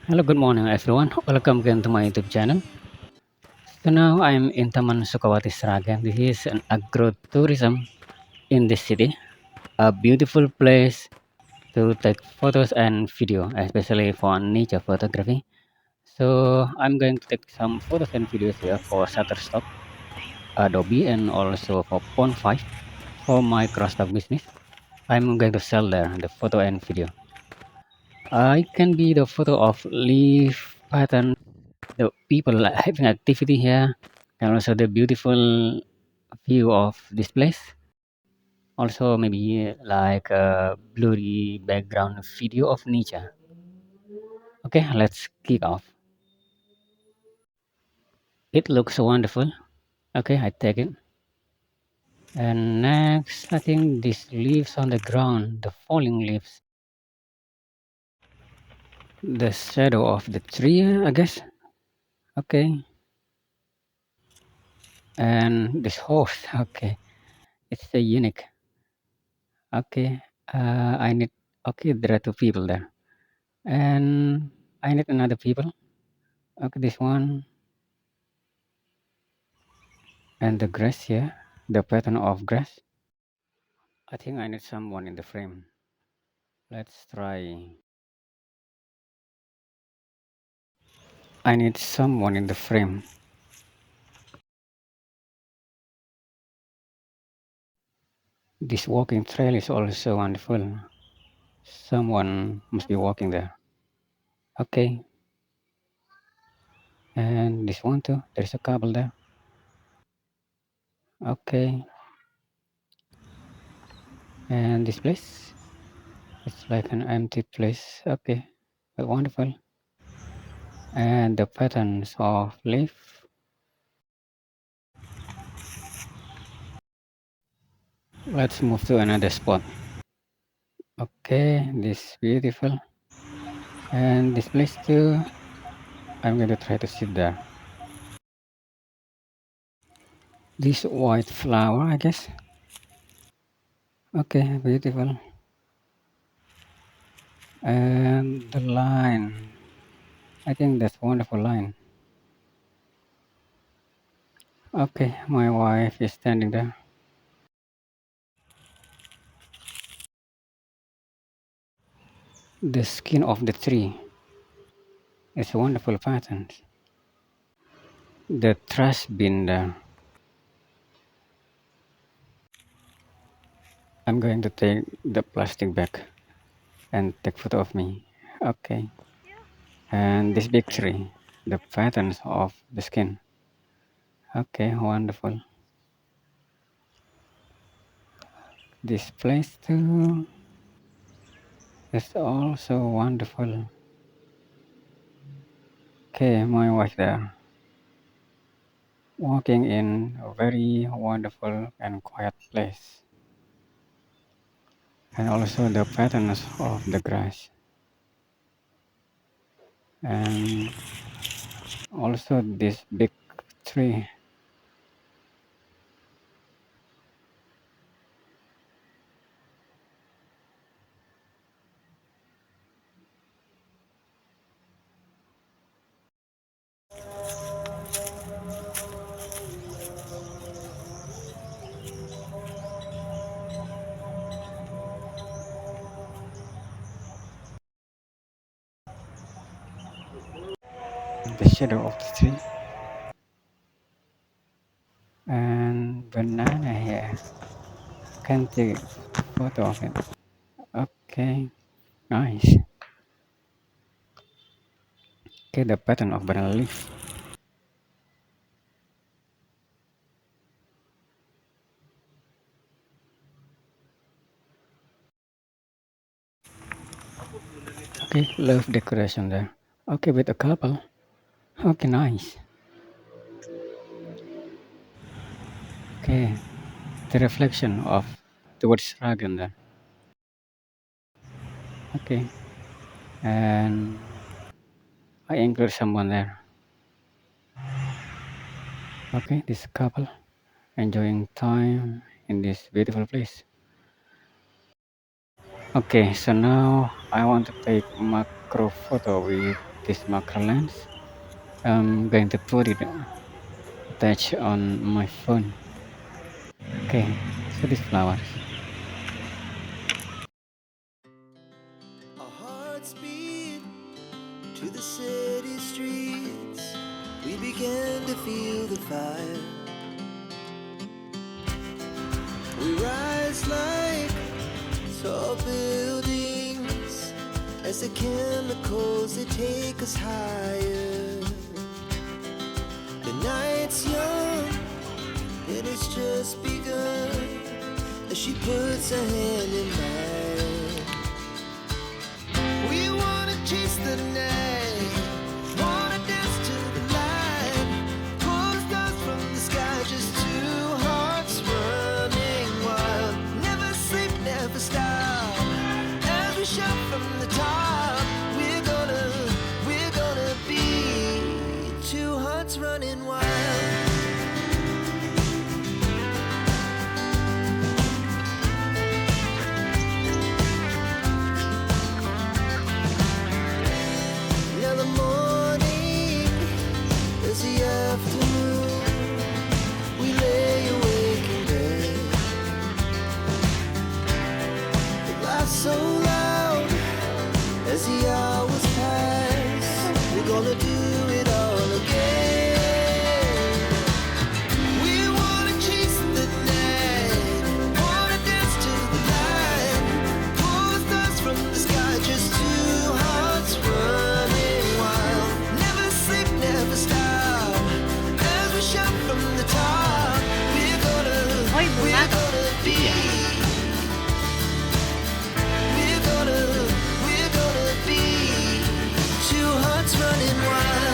Hello, good morning, everyone. Welcome again to my YouTube channel. So now I'm in Taman Sukawati Sragen. This is an agro-tourism in this city, a beautiful place to take photos and video, especially for nature photography. So I'm going to take some photos and videos here for Shutterstock, Adobe, and also for Pond 5 for Microstock business. I'm going to sell there the photo and video. It can be the photo of leaf pattern, the people having activity here, and also the beautiful view of this place. Also, maybe like a blurry background video of nature. Okay, let's kick off. It looks wonderful. Okay, I take it. And next, I think these leaves on the ground, the falling leaves, the shadow of the tree, I guess. Okay, and this horse. Okay, it's a unique. Okay, I need. Okay, there are two people there, and I need another people. Okay, this one and the grass here, the pattern of grass. I think I need someone in the frame. Let's try. I need someone in the frame. This walking trail is also wonderful. Someone must be walking there. Okay, and this one too. There's a couple there. Okay, and this place. It's like an empty place. Okay, but wonderful. And the patterns of leaf. Let's move to another spot. Okay, this beautiful. And this place too. I'm going to try to sit there. This white flower, I guess. Okay, beautiful. And the line. I think that's wonderful line. Okay, my wife is standing there. The skin of the tree is a wonderful pattern. The trash bin there. I'm going to take the plastic bag and take photo of me. Okay. And this big tree, the patterns of the skin. Okay, wonderful. This place too is also wonderful. Okay, my wife there, walking in a very wonderful and quiet place. And also the patterns of the grass. And also this big tree. The shadow of the tree. And banana here. Can take photo of it. Okay, nice. Okay, the pattern of banana leaf. Okay, love decoration there. Okay, with a couple. Okay, nice. Okay, the reflection of towards dragon there. Okay, and I include someone there. Okay, this couple enjoying time in this beautiful place. Okay, so now I want to take macro photo with this macro lens. I'm going to put it attached on my phone. Okay, so these flowers. Our hearts beat to the city streets. We began to feel the fire. We rise like tall buildings as the chemicals, they take us higher. The night's young and it's just begun as she puts her hand in mine. We wanna chase the night, wanna dance to the light, pull the stars from the sky, just two hearts running wild. Never sleep, never stop, as we shout from the top. We're gonna be two hearts running wild. Now the morning is the afternoon. We lay awake in bed. It laughs so loud as the hours pass. We're gonna do it all again. We wanna chase the night, wanna dance to the light, pull the stars from the sky, just two hearts running wild. Never sleep, never stop, as we shout from the top. We're gonna be. We're gonna be two hearts running wild.